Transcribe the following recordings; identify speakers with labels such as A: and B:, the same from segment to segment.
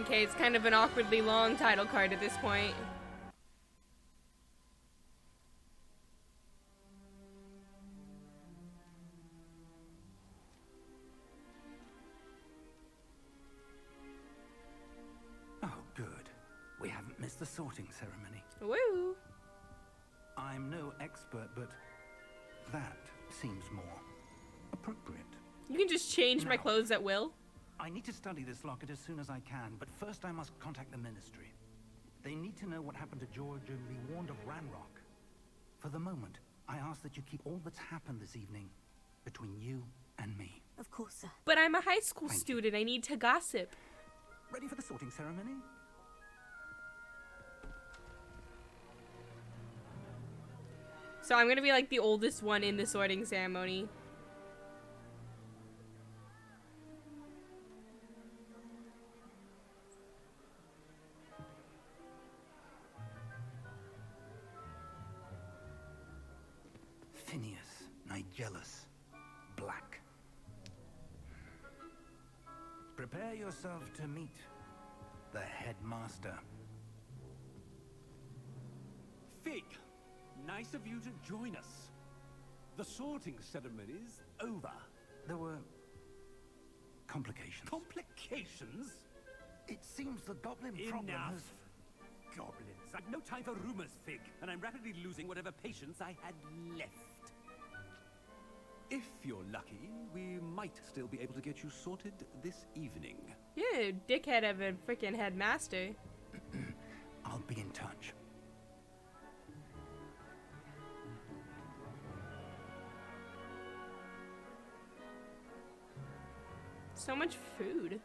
A: Okay, it's kind of an awkwardly long title card at this point.
B: Oh, good. We haven't missed the sorting ceremony.
A: Woo!
B: I'm no expert, but that seems more appropriate.
A: You can just change my
B: Now,
A: clothes at will.
B: I need to study this locket as soon as I can, but first I must contact the Ministry. They need to know what happened to George and be warned of Ranrock. For the moment, I ask that you keep all that's happened this evening between you and me.
C: Of course, sir.
A: But I'm a high school
B: Thank
A: student. I need to gossip.
B: Ready for the sorting ceremony?
A: So I'm gonna be like the oldest one in the sorting ceremony.
B: Phineas, Nigellus, Black. Prepare yourself to meet the headmaster.
D: Fig, nice of you to join us. The sorting ceremony's over.
B: There were complications.
D: Complications?
B: It seems the goblin problem
D: Enough.
B: has...
D: Goblins. I've no time for rumors, Fig, and I'm rapidly losing whatever patience I had left. If you're lucky, we might still be able to get you sorted this evening.
A: Yeah, dickhead of a freaking headmaster.
B: I'll be in touch.
A: So much food.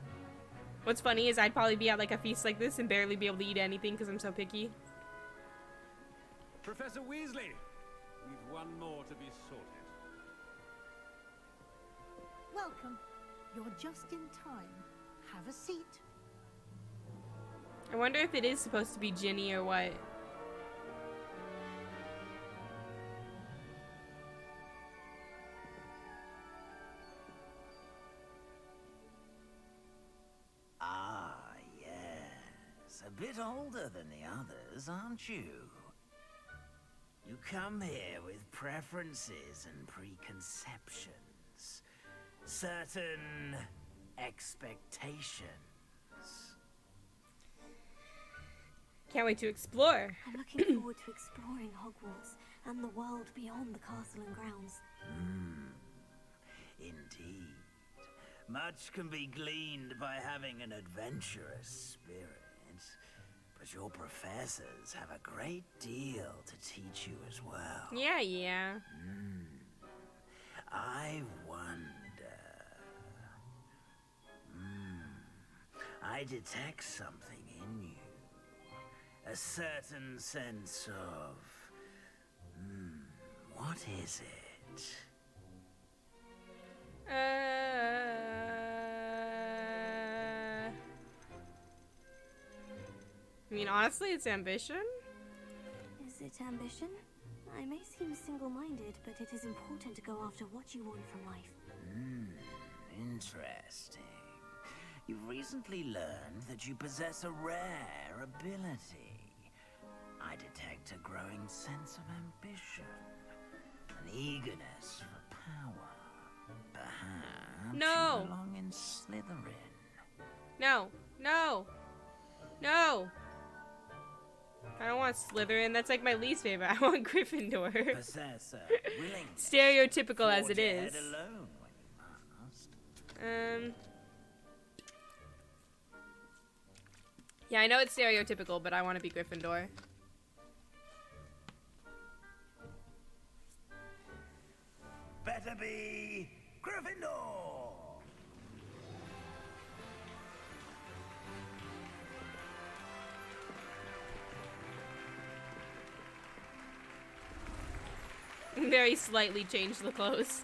A: What's funny is I'd probably be at like a feast like this and barely be able to eat anything because I'm so picky.
D: Professor Weasley, we've one more to be sorted.
C: Welcome. You're just in time. Have a seat.
A: I wonder if it is supposed to be Ginny or what.
E: Ah, yes. A bit older than the others, aren't you? You come here with preferences and preconceptions. Certain expectations.
A: Can't wait to explore.
C: I'm looking forward to exploring Hogwarts and the world beyond the castle and grounds.
E: Indeed. Much can be gleaned by having an adventurous spirit. But your professors have a great deal to teach you as well.
A: Yeah.
E: I wonder... I detect something in you. A certain sense of... what is it?
A: I mean, honestly, it's ambition.
C: Is it ambition? I may seem single-minded, but it is important to go after what you want from life.
E: Interesting. You've recently learned that you possess a rare ability. I detect a growing sense of ambition, an eagerness for power. Perhaps
A: No.
E: you belong in Slytherin.
A: No. I don't want Slytherin. That's like my least favorite. I want Gryffindor.
E: Possess a willingness.
A: Stereotypical as
E: forge
A: it
E: ahead
A: is.
E: alone when you must.
A: Yeah, I know it's stereotypical, but I want to be Gryffindor.
E: Better be Gryffindor.
A: Very slightly change the clothes.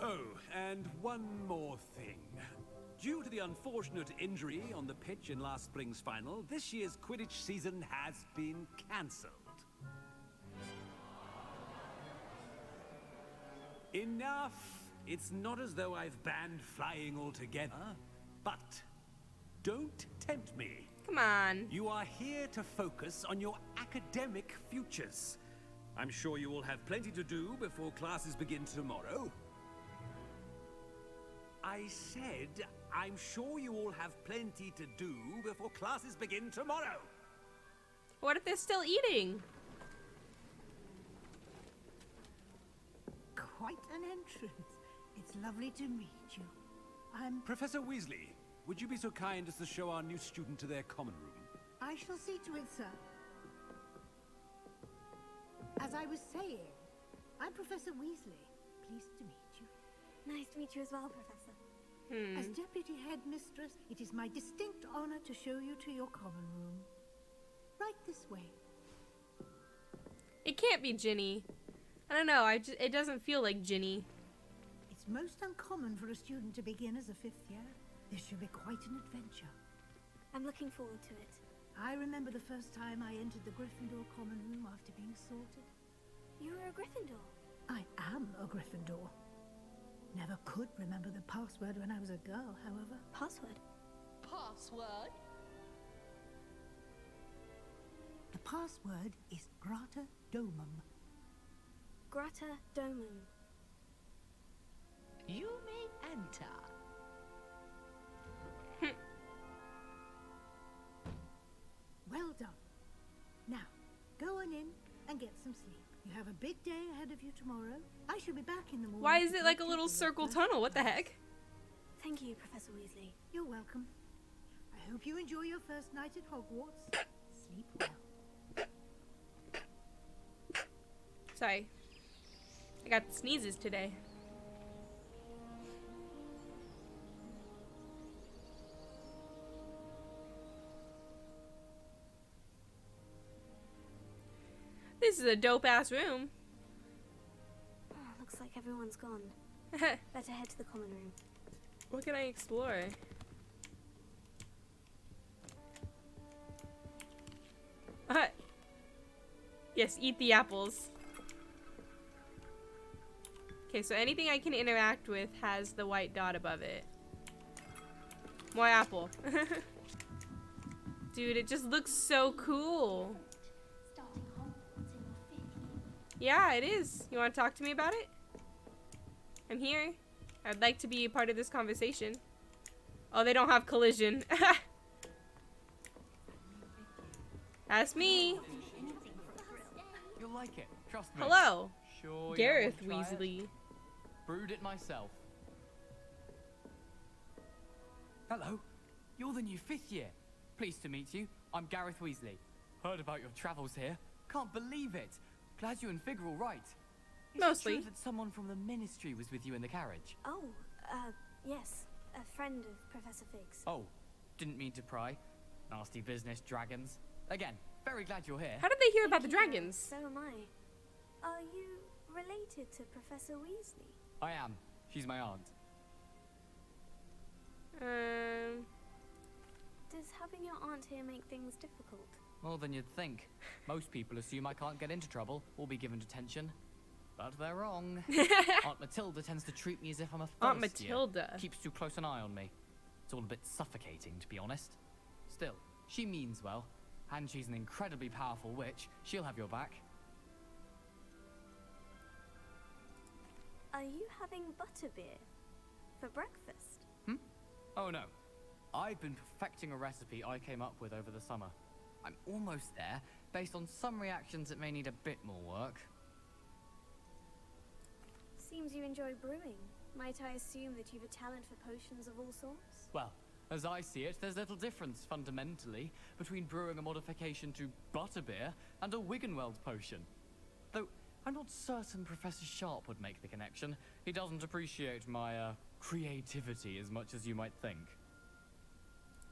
D: Oh, and one more thing. Due to the unfortunate injury on the pitch in last spring's final, this year's Quidditch season has been cancelled. Enough! It's not as though I've banned flying altogether. But don't tempt me.
A: Come on.
D: You are here to focus on your academic futures. I'm sure you will have plenty to do before classes begin tomorrow. I said, I'm sure you all have plenty to do before classes begin tomorrow.
A: What if they're still eating?
F: Quite an entrance. It's lovely to meet you. I'm...
D: Professor Weasley, would you be so kind as to show our new student to their common room?
F: I shall see to it, sir. As I was saying, I'm Professor Weasley. Pleased to meet you.
C: Nice to meet you as well, Professor.
F: As Deputy Headmistress, it is my distinct honor to show you to your common room. Right this way.
A: It can't be Ginny. I don't know. It doesn't feel like Ginny.
F: It's most uncommon for a student to begin as a 5th year. This should be quite an adventure.
C: I'm looking forward to it.
F: I remember the first time I entered the Gryffindor common room after being sorted.
C: You were a Gryffindor.
F: I am a Gryffindor. Never could remember the password when I was a girl, however.
C: Password?
G: Password?
F: The password is Grata Domum.
C: Grata Domum.
G: You may enter.
F: Well done. Now, go on in and get some sleep. You have a big day ahead of you tomorrow. I shall be back in the morning.
A: Why is
F: to
A: it like a
F: collect
A: little
F: you for your
A: circle
F: first
A: tunnel? What the
F: class.
A: heck?
C: Thank you, Professor Weasley.
F: You're welcome. I hope you enjoy your first night at Hogwarts. Sleep well.
A: Sorry. I got sneezes today. This is a dope-ass room.
C: Oh, looks like everyone's gone. Better head to the common room.
A: What can I explore? Yes, eat the apples. Okay, so anything I can interact with has the white dot above it. More apple. Dude, it just looks so cool.
H: Starting Hogwarts in your 5th year.
A: Yeah, it is. You want to talk to me about it? I'm here. I'd like to be a part of this conversation. Oh, they don't have collision. That's me.
I: You'll like it, trust me.
A: Hello.
I: Sure.
A: Gareth
I: you don't want to try it?
A: Weasley.
I: Brewed it myself. Hello. You're the new 5th year. Pleased to meet you. I'm Gareth Weasley. Heard about your travels here. Can't believe it. Glad you and Fig are all right. Is
A: Mostly.
I: it true that someone from the Ministry was with you in the carriage?
C: Oh, yes. A friend of Professor Fig's.
I: Oh, didn't mean to pry. Nasty business, dragons. Again, very glad you're here.
A: How did they hear about the
C: Thank you,
A: dragons?
C: So am I. Are you related to Professor Weasley?
I: I am. She's my aunt.
C: Does having your aunt here make things difficult?
I: More than you'd think. Most people assume I can't get into trouble or be given detention. But they're wrong. Aunt Matilda tends to treat me as if I'm a first
A: Aunt
I: year.
A: Matilda.
I: Keeps too close an eye on me. It's all a bit suffocating, to be honest. Still, she means well. And she's an incredibly powerful witch. She'll have your back.
C: Are you having butterbeer for breakfast?
I: Oh no. I've been perfecting a recipe I came up with over the summer. I'm almost there. Based on some reactions, it may need a bit more work.
C: Seems you enjoy brewing. Might I assume that you've a talent for potions of all sorts?
I: Well, as I see it, there's little difference, fundamentally, between brewing a modification to butterbeer and a Wiggenweld potion. Though, I'm not certain Professor Sharp would make the connection. He doesn't appreciate my, creativity as much as you might think.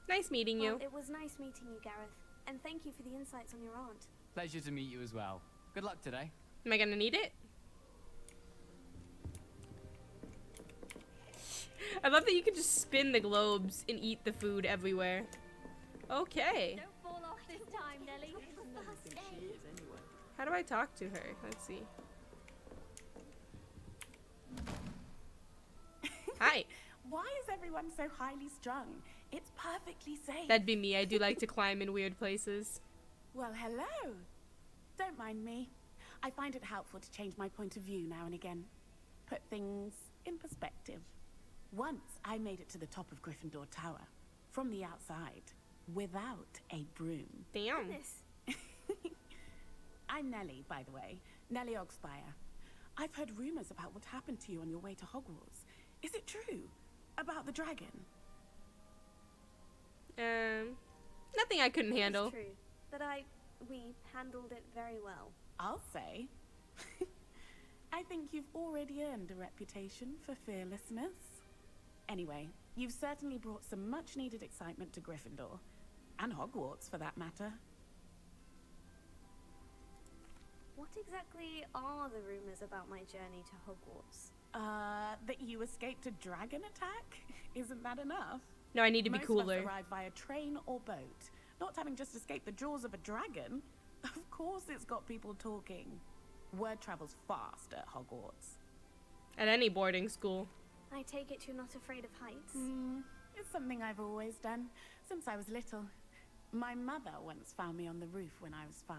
A: Nice meeting you.
C: Well, it was nice meeting you, Gareth. And thank you for the insights on your aunt.
I: Pleasure to meet you as well. Good luck today.
A: Am I gonna need it? I love that you can just spin the globes and eat the food everywhere. Okay.
H: Don't fall off this time, Nelly.
A: How do I talk to her? Let's see. Hi.
J: Why is everyone so highly strung? It's perfectly safe.
A: That'd be me. I do like to climb in weird places.
J: Well, hello. Don't mind me. I find it helpful to change my point of view now and again. Put things in perspective. Once I made it to the top of Gryffindor Tower, from the outside, without a broom.
A: Damn.
J: I'm Nellie, by the way. Nellie Ogspire. I've heard rumors about what happened to you on your way to Hogwarts. Is it true? About the dragon?
A: Nothing I couldn't handle.
C: It's true, but we handled it very well.
J: I'll say. I think you've already earned a reputation for fearlessness. Anyway, you've certainly brought some much-needed excitement to Gryffindor. And Hogwarts, for that matter.
C: What exactly are the rumors about my journey to Hogwarts?
J: That you escaped a dragon attack? Isn't that enough?
A: No, I need to be
J: Most
A: cooler.
J: of us arrive via train or boat. Not having just escaped the jaws of a dragon. Of course it's got people talking. Word travels fast at Hogwarts.
A: At any boarding school.
C: I take it you're not afraid of heights?
J: It's something I've always done, since I was little. My mother once found me on the roof when I was 5.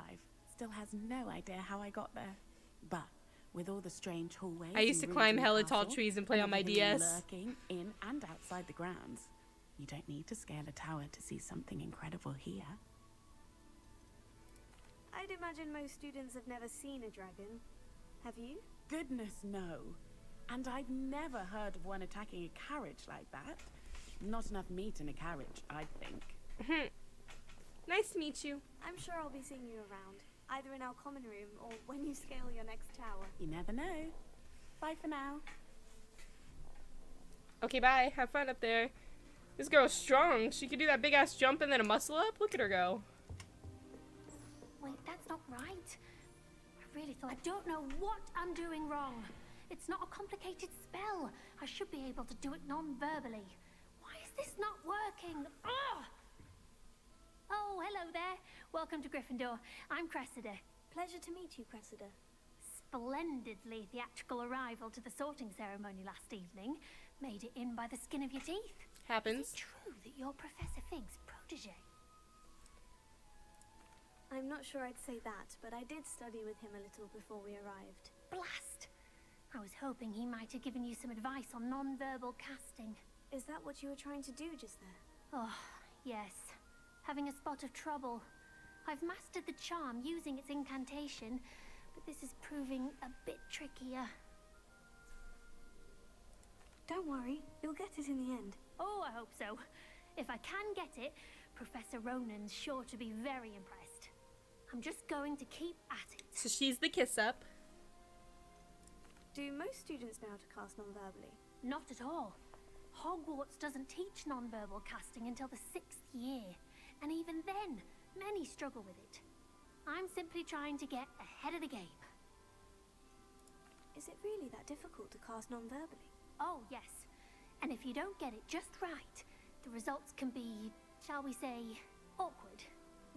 J: Still has no idea how I got there. But with all the strange hallways,
A: I used to climb hella tall trees and play on my DS.
J: Lurking in and outside the grounds, you don't need to scale a tower to see something incredible here.
C: I'd imagine most students have never seen a dragon. Have you?
J: Goodness, no. And I've never heard of one attacking a carriage like that. Not enough meat in a carriage, I'd think.
A: Nice to meet you.
C: I'm sure I'll be seeing you around, either in our common room or when you scale your next tower.
J: You never know. Bye for now.
A: Okay, bye. Have fun up there. This girl's strong. She could do that big-ass jump and then a muscle up. Look at her go.
H: Wait, that's not right. I really thought... I don't know what I'm doing wrong. It's not a complicated spell. I should be able to do it non-verbally. Why is this not working? Ugh! Oh, hello there. Welcome to Gryffindor. I'm Cressida.
C: Pleasure to meet you, Cressida.
H: Splendidly theatrical arrival to the sorting ceremony last evening. Made it in by the skin of your teeth.
A: Happens.
H: Is it true that you're Professor Fig's protege?
C: I'm not sure I'd say that, but I did study with him a little before we arrived.
H: Blast! I was hoping he might have given you some advice on non-verbal casting.
C: Is that what you were trying to do just there?
H: Oh, yes. Having a spot of trouble. I've mastered the charm using its incantation, but this is proving a bit trickier.
C: Don't worry, you'll get it in the end.
H: Oh, I hope so. If I can get it, Professor Ronan's sure to be very impressed. I'm just going to keep at it.
A: So she's the kiss up.
C: Do most students know how to cast non-verbally?
H: Not at all. Hogwarts doesn't teach non-verbal casting until the 6th year. And even then, many struggle with it. I'm simply trying to get ahead of the game.
C: Is it really that difficult to cast non-verbally?
H: Oh, yes. And if you don't get it just right, the results can be, shall we say, awkward.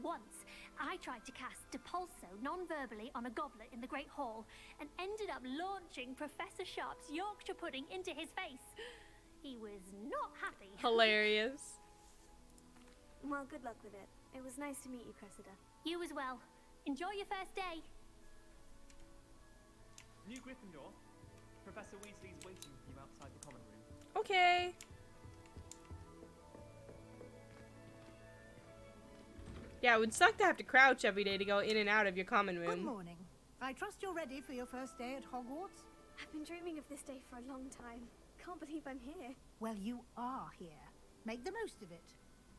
H: Once, I tried to cast Depulso non-verbally on a goblet in the Great Hall and ended up launching Professor Sharp's Yorkshire pudding into his face. He was not happy.
A: Hilarious.
C: Well, good luck with it. It was nice to meet you, Cressida.
H: You as well. Enjoy your first day.
K: New Gryffindor. Professor Weasley's waiting for you outside the common room.
A: Okay. Yeah, it would suck to have to crouch every day to go in and out of your common room.
F: Good morning. I trust you're ready for your first day at Hogwarts?
C: I've been dreaming of this day for a long time. Can't believe I'm here.
F: Well, you are here. Make the most of it.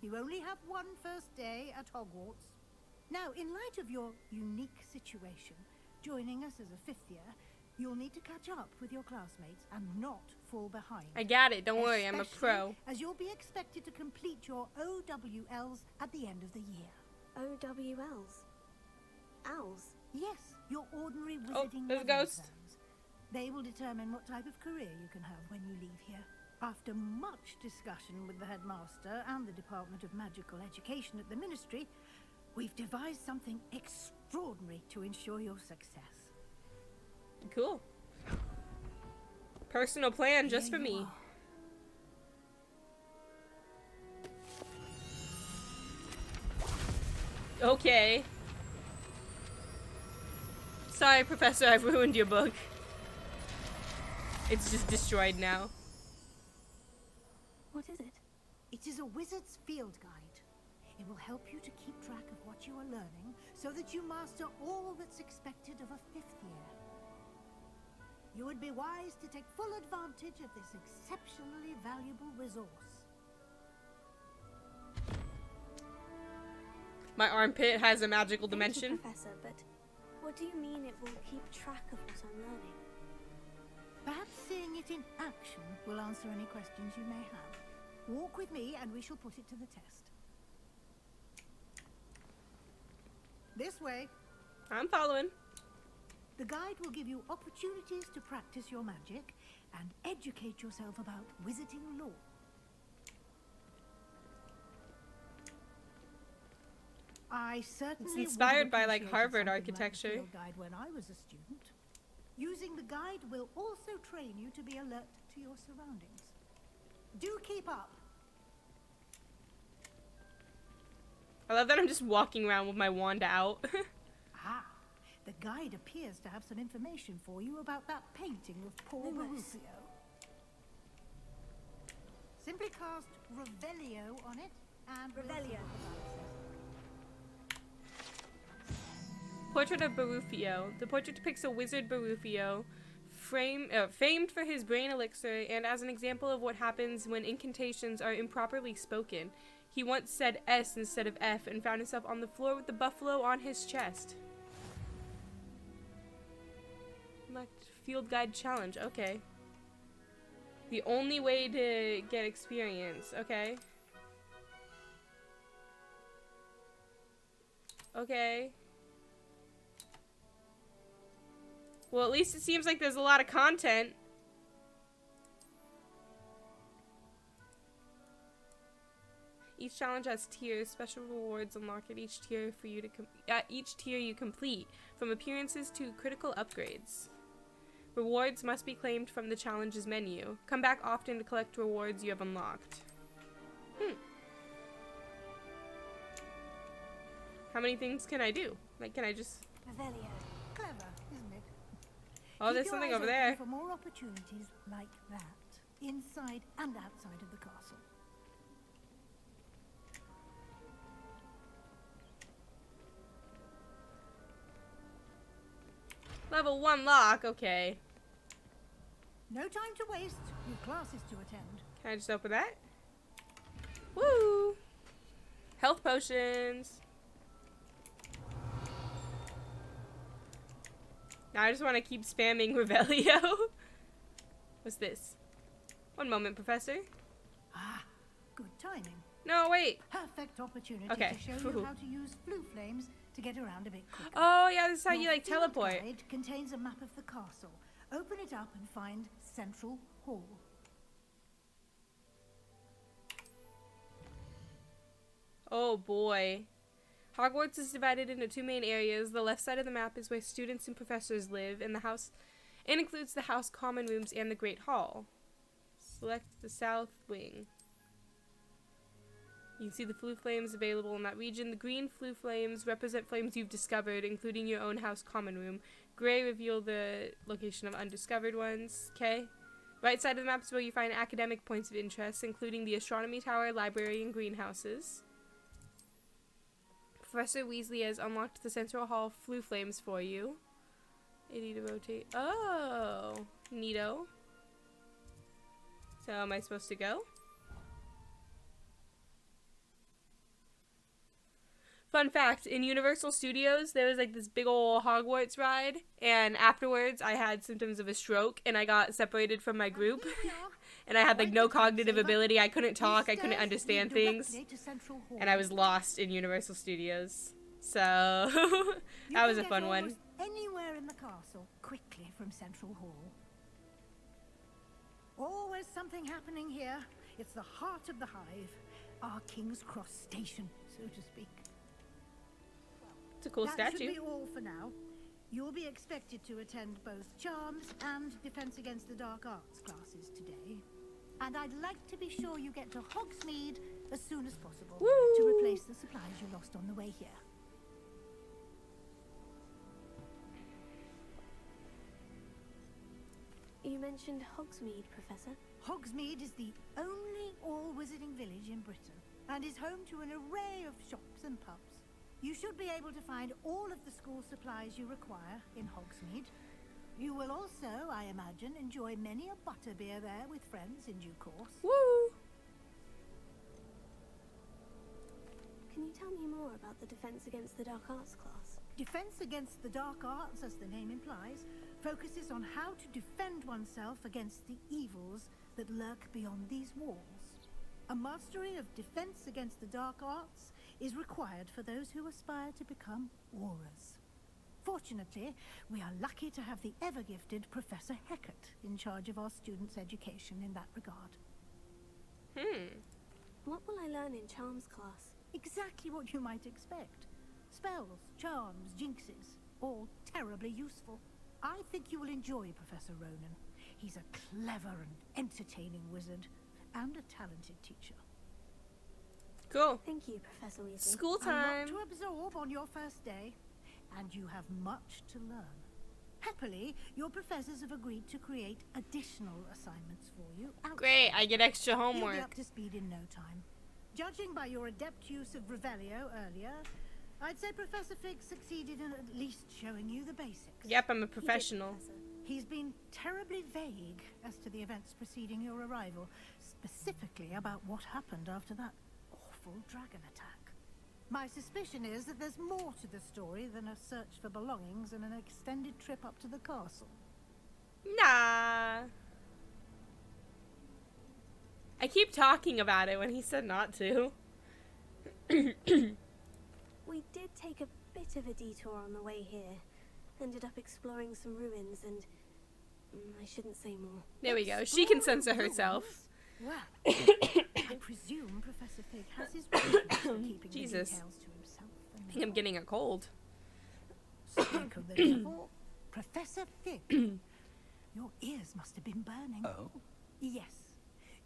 F: You only have one first day at Hogwarts. Now, in light of your unique situation, joining us as a 5th year, you'll need to catch up with your classmates and not fall behind.
A: I got it. Don't worry. I'm a pro.
F: As you'll be expected to complete your OWLs at the end of the year.
C: OWLs? Owls?
F: Yes, your ordinary wizarding
A: Oh, there's a
F: level
A: ghost.
F: exams. They will determine what type of career you can have when you leave here. After much discussion with the headmaster and the Department of Magical Education at the Ministry, we've devised something extraordinary to ensure your success.
A: Cool. Personal plan just for me. Okay. Sorry, Professor, I've ruined your book. It's just destroyed now.
C: What is it?
F: It is a wizard's field guide. It will help you to keep track of what you are learning so that you master all that's expected of a 5th year. You would be wise to take full advantage of this exceptionally valuable resource.
A: My armpit has a magical dimension.
C: Thank you, Professor, but what do you mean it will keep track of what I'm learning?
F: Perhaps seeing it in action will answer any questions you may have. Walk with me and we shall put it to the test. This way.
A: I'm following.
F: The guide will give you opportunities to practice your magic and educate yourself about wizarding lore. I certainly
A: It's inspired
F: would
A: by
F: have
A: like
F: appreciated
A: Harvard
F: something
A: architecture.
F: Like the field guide when I was a student. Using the guide will also train you to be alert to your surroundings. Do keep up.
A: I love that I'm just walking around with my wand out.
F: Ah, the guide appears to have some information for you about that painting of poor Barufio. Simply cast Revelio on it and
C: Revelio.
A: Portrait of Barufio. The portrait depicts a wizard Barufio, famed for his brain elixir, and as an example of what happens when incantations are improperly spoken. He once said S instead of F and found himself on the floor with the buffalo on his chest. Select field guide challenge. Okay. The only way to get experience. Okay. Okay. Well, at least it seems like there's a lot of content. Each challenge has tiers. Special rewards unlock at each tier for you to each tier you complete, from appearances to critical upgrades. Rewards must be claimed from the challenges menu. Come back often to collect rewards you have unlocked. How many things can I do? Like, can I just...
C: Revelio.
F: Clever, isn't it?
A: Oh, there's
F: Keep your
A: something
F: eyes
A: over
F: open
A: there.
F: for more opportunities like that, inside and outside of the castle.
A: Level 1 lock, okay.
F: No time to waste. Your classes to attend.
A: Can I just open that? Woo! Health potions. Now I just want to keep spamming Revelio. What's this? One moment, Professor.
F: Ah, good timing.
A: No, wait.
F: Perfect opportunity
A: Okay.
F: to show you how to use flue flames to get around a bit quicker.
A: Oh, yeah, this is how you,
F: Your
A: like,
F: field
A: teleport.
F: guide contains a map of the castle. Open it up and find Central Hall.
A: Oh, boy. Hogwarts is divided into 2 main areas. The left side of the map is where students and professors live, and includes the house common rooms and the Great Hall. Select the south wing. You can see the flue flames available in that region. The green flue flames represent flames you've discovered, including your own house common room. Gray reveal the location of undiscovered ones. Okay. Right side of the map is where you find academic points of interest, including the astronomy tower, library, and greenhouses. Professor Weasley has unlocked the Central Hall flue flames for you. 80 to rotate. Oh, neato. So am I supposed to go? Fun fact, in Universal Studios, there was like this big ol' Hogwarts ride, and afterwards I had symptoms of a stroke, and I got separated from my group, and I had like no cognitive ability, I couldn't talk, I couldn't understand things, and I was lost in Universal Studios. So, that was a fun one.
F: Anywhere in the castle, quickly from Central Hall. Always something happening here. It's the heart of the hive, our King's Cross station, so to speak.
A: It's a cool
F: That
A: statue.
F: should be all for now. You'll be expected to attend both Charms and Defense Against the Dark Arts classes today. And I'd like to be sure you get to Hogsmeade as soon as possible to replace the supplies you lost on the way here.
C: mentioned Hogsmeade, Professor.
F: Hogsmeade is the only all-wizarding village in Britain and is home to an array of shops and pubs. You should be able to find all of the school supplies you require in Hogsmeade. You will also, I imagine, enjoy many a butterbeer there with friends in due course.
A: Woo!
C: Can you tell me more about the Defense Against the Dark Arts class?
F: Defense Against the Dark Arts, as the name implies, focuses on how to defend oneself against the evils that lurk beyond these walls. A mastery of Defense Against the Dark Arts is required for those who aspire to become auras. Fortunately, we are lucky to have the ever-gifted Professor Hecat in charge of our students' education in that regard.
C: What will I learn in Charms class?
F: Exactly what you might expect. Spells, charms, jinxes, all terribly useful. I think you will enjoy Professor Ronan. He's a clever and entertaining wizard, and a talented teacher.
A: Cool.
C: Thank you, Professor Weasley.
A: School time.
F: A lot to absorb on your first day, and you have much to learn. Happily, your professors have agreed to create additional assignments for you.
A: Great, I get extra
F: You'll be
A: homework.
F: up to speed in no time. Judging by your adept use of Revelio earlier, I'd say Professor Fig succeeded in at least showing you the basics.
A: Yep, I'm a professional.
F: He's been terribly vague as to the events preceding your arrival, specifically about what happened after that awful dragon attack. My suspicion is that there's more to the story than a search for belongings and an extended trip up to the castle.
A: Nah. I keep talking about it when he said not to.
C: We did take a bit of a detour on the way here. Ended up exploring some ruins and... I shouldn't say more.
A: There we go. She can censor herself.
F: Well, I presume Professor Fig has his reasons for keeping
A: Jesus.
F: the details to himself.
A: I think I'm getting a cold.
F: Speak of the devil, Professor Fig. Your ears must have been burning.
B: Oh?
F: Yes.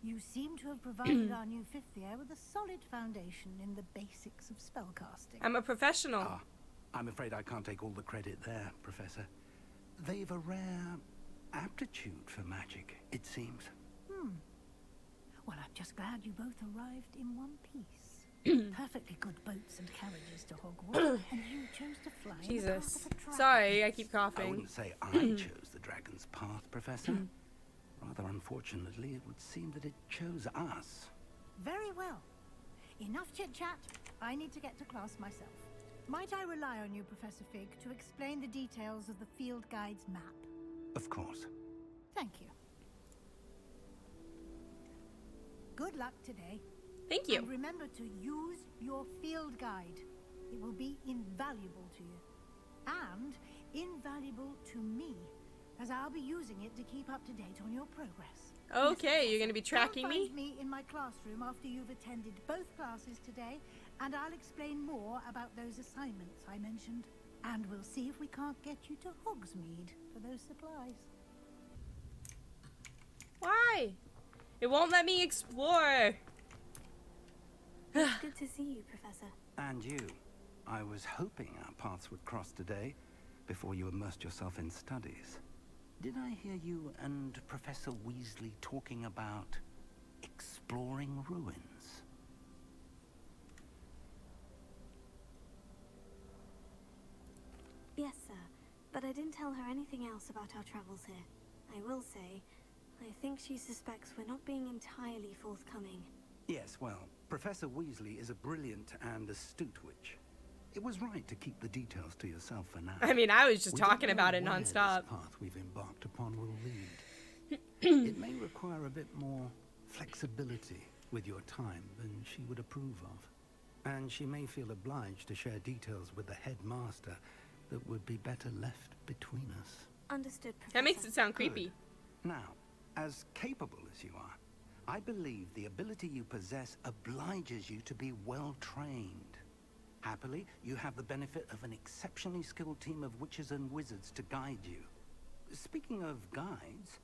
F: You seem to have provided our new fifth year with a solid foundation in the basics of spellcasting.
A: I'm a professional.
B: Ah, I'm afraid I can't take all the credit there, Professor. They've a rare aptitude for magic, it seems.
F: Well, I'm just glad you both arrived in one piece. Perfectly good boats and carriages to Hogwarts, and you chose to fly in the path
A: Jesus.
F: of a dragon.
A: Sorry, I keep
B: I
A: coughing.
B: wouldn't say I chose the dragon's path, Professor. Rather unfortunately, it would seem that it chose us.
F: Very well. Enough chit-chat. I need to get to class myself. Might I rely on you, Professor Fig, to explain the details of the field guide's map?
B: Of course.
F: Thank you. Good luck today.
A: Thank you.
F: And remember to use your field guide. It will be invaluable to you. And invaluable to me, as I'll be using it to keep up to date on your progress.
A: Okay, you're gonna be tracking
F: Come
A: me?
F: find me in my classroom after you've attended both classes today, and I'll explain more about those assignments I mentioned. And we'll see if we can't get you to Hogsmeade for those supplies.
A: Why? It won't let me explore.
C: It's good to see you, Professor.
B: And you. I was hoping our paths would cross today, before you immersed yourself in studies. Did I hear you and Professor Weasley talking about exploring ruins?
C: Yes, sir. But I didn't tell her anything else about our travels here. I will say, I think she suspects we're not being entirely forthcoming.
B: Yes, well, Professor Weasley is a brilliant and astute witch. It was right to keep the details to yourself for now.
A: I mean, I was just
B: We don't
A: talking
B: know
A: about it
B: where
A: nonstop.
B: This path we've embarked upon will lead. It may require a bit more flexibility with your time than she would approve of. And she may feel obliged to share details with the headmaster that would be better left between us.
C: Understood, Professor.
A: That makes it sound creepy.
B: Now, as capable as you are, I believe the ability you possess obliges you to be well trained. Happily, you have the benefit of an exceptionally skilled team of witches and wizards to guide you. Speaking of guides,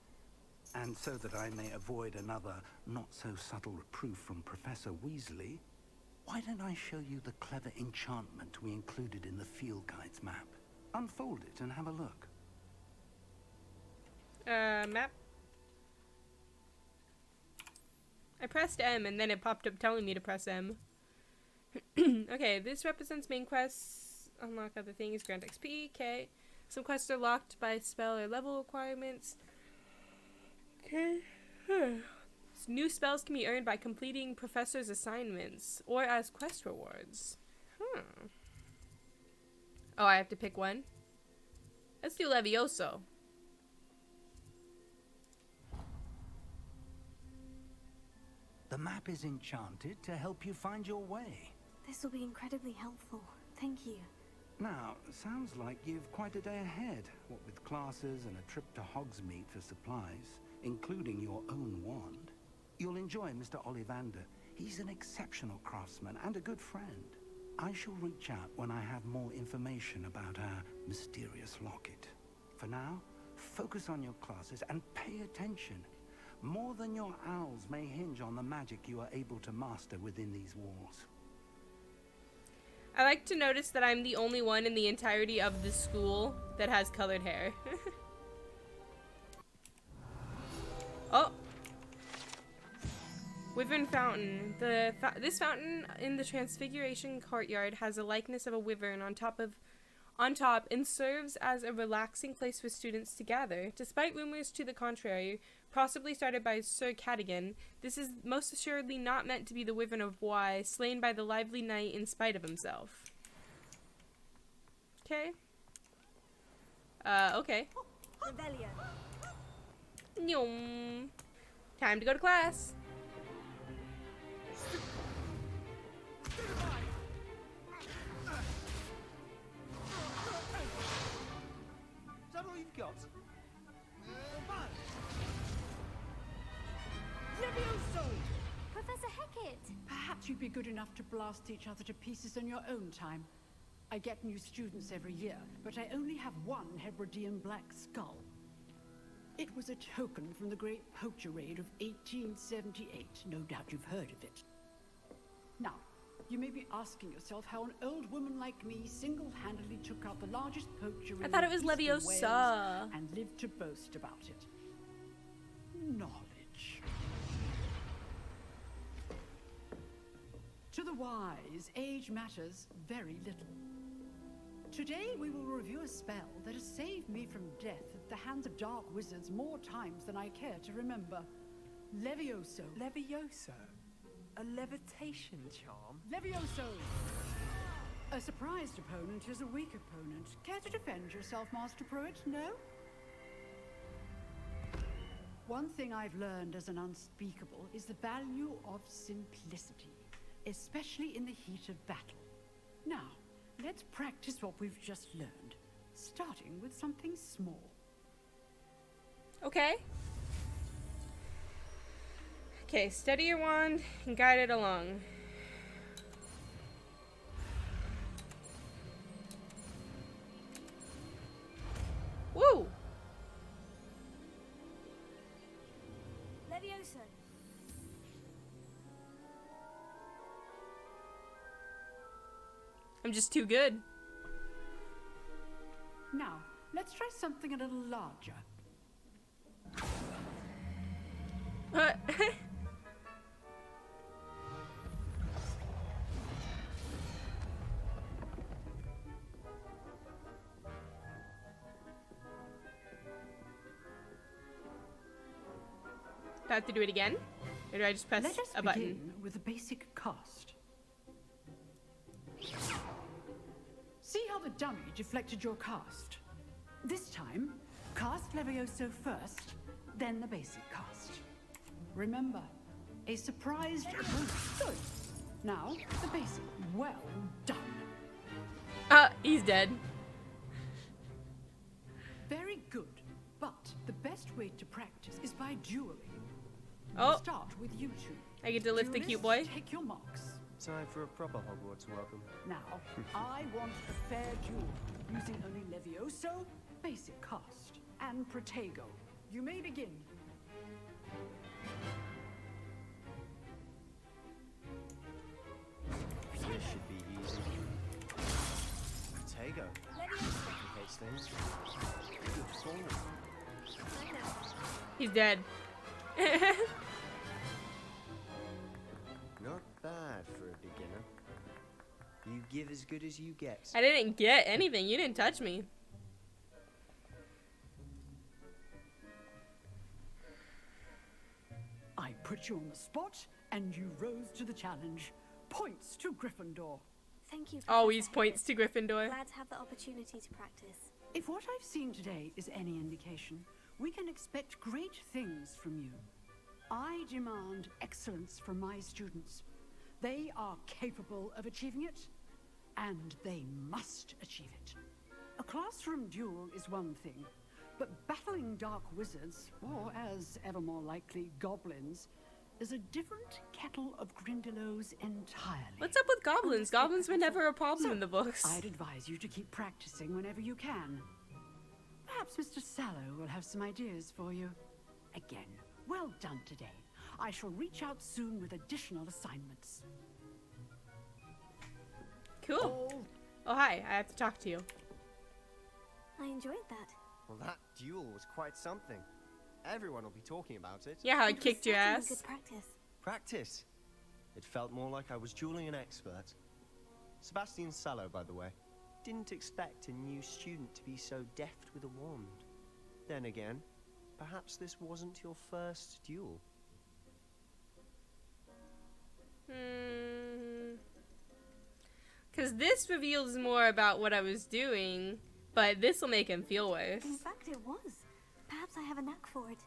B: and so that I may avoid another not-so-subtle reproof from Professor Weasley, why don't I show you the clever enchantment we included in the field guide's map? Unfold it and have a look.
A: Map? I pressed M and then it popped up telling me to press M. Okay, this represents main quests. Unlock other things, grant XP. Okay. Some quests are locked by spell or level requirements. Okay. New spells can be earned by completing professor's assignments or as quest rewards. Oh, I have to pick one? Let's do Levioso.
B: The map is enchanted to help you find your way.
C: This will be incredibly helpful. Thank you.
B: Now, sounds like you've quite a day ahead, what with classes and a trip to Hogsmeade for supplies, including your own wand. You'll enjoy Mr. Ollivander. He's an exceptional craftsman and a good friend. I shall reach out when I have more information about our mysterious locket. For now, focus on your classes and pay attention. More than your owls may hinge on the magic you are able to master within these walls.
A: I like to notice that I'm the only one in the entirety of the school that has colored hair. Oh! Wyvern Fountain. This fountain in the Transfiguration Courtyard has a likeness of a wyvern on top and serves as a relaxing place for students to gather. Despite rumors to the contrary, possibly started by Sir Cadogan, this is most assuredly not meant to be the Wyvern of Wye, slain by the lively knight in spite of himself. Okay. Okay. Nyum. Time to go to class.
K: Is that all you've got?
L: Levioso!
H: Professor Hecat!
L: Perhaps you'd be good enough to blast each other to pieces in your own time. I get new students every year, but I only have one Hebridean black skull. It was a token from the Great Poacher Raid of 1878. No doubt you've heard of it. Now, you may be asking yourself how an old woman like me single-handedly took out the largest poacher
A: I
L: in
A: thought it was
L: Eastern
A: Leviosa.
L: Wales and lived to boast about it. Knowledge. To the wise, age matters very little. Today we will review a spell that has saved me from death at the hands of dark wizards more times than I care to remember. Levioso.
K: Levioso? A levitation charm?
L: Levioso! A surprised opponent is a weak opponent. Care to defend yourself, Master Pruitt? No? One thing I've learned as an unspeakable is the value of simplicity, especially in the heat of battle. Now, let's practice what we've just learned, starting with something small.
A: Okay. Okay, steady your wand and guide it along. Woo!
C: Levioso.
A: I'm just too good.
L: Now, let's try something a little larger.
A: Do I have to do it again? Or do I just press
L: Let us
A: a button?
L: begin with a basic cast. See how the dummy deflected your cast? This time, cast Levioso first, then the basic cast. Remember, a surprised opponent. Good. Now, the basic. Well done.
A: He's dead.
L: Very good. But the best way to practice is by dueling.
A: Oh.
L: We'll start with you two.
A: I get to lift the cute boy.
L: Duelists, take your marks.
K: Time for a proper Hogwarts welcome.
L: Now, I want a fair duel, using only Levioso, basic cast, and Protego. You may begin.
K: This should be easy. Protego. Complicates things. Good form.
A: He's dead.
M: You give as good as you get.
A: I didn't get anything. You didn't touch me.
L: I put you on the spot, and you rose to the challenge. Points to Gryffindor.
C: Thank you.
A: Always
C: Professor
A: points to
C: Hagrid.
A: Gryffindor.
C: Glad to have the opportunity to practice.
L: If what I've seen today is any indication, we can expect great things from you. I demand excellence from my students. They are capable of achieving it, and they must achieve it. A classroom duel is one thing, but battling dark wizards, or as ever more likely, goblins, is a different kettle of Grindylows entirely.
A: What's up with goblins? Goblins were never a problem in the books.
L: I'd advise you to keep practicing whenever you can. Perhaps Mr. Sallow will have some ideas for you. Again, well done today. I shall reach out soon with additional assignments.
A: Cool. Oh, hi. I have to talk to you.
C: I enjoyed that.
M: Well, that duel was quite something. Everyone will be talking about it.
A: Yeah, how I
C: It was
A: kicked your
C: certainly
A: ass.
C: Good practice.
M: Practice. It felt more like I was dueling an expert. Sebastian Sallow, by the way. Didn't expect a new student to be so deft with a wand. Then again, perhaps this wasn't your first duel.
A: Because this reveals more about what I was doing, but this will make him feel worse.
C: In fact, it was. Perhaps I have a knack for it.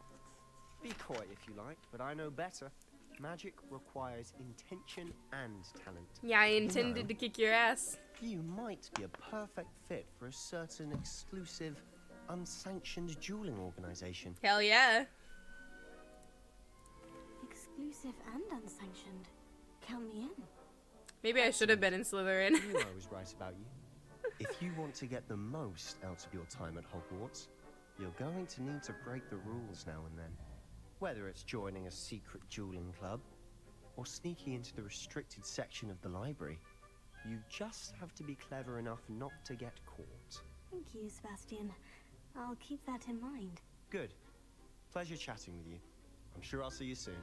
M: Be coy if you like, but I know better. Magic requires intention and talent.
A: Yeah, I intended to kick your ass.
M: You might be a perfect fit for a certain exclusive, unsanctioned dueling organization.
A: Hell yeah.
C: Exclusive and unsanctioned. Count me in.
A: Maybe I should have been in Slytherin.
M: You knew I was right about you. If you want to get the most out of your time at Hogwarts, you're going to need to break the rules now and then. Whether it's joining a secret dueling club, or sneaking into the restricted section of the library, you just have to be clever enough not to get caught.
C: Thank you, Sebastian. I'll keep that in mind.
M: Good. Pleasure chatting with you. I'm sure I'll see you soon.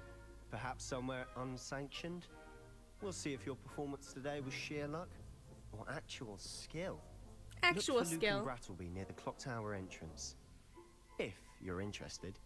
M: Perhaps somewhere unsanctioned? We'll see if your performance today was sheer luck or actual skill.
A: Actual
M: Look for
A: skill.
M: Luke and Brattleby near the clock tower entrance. If you're interested.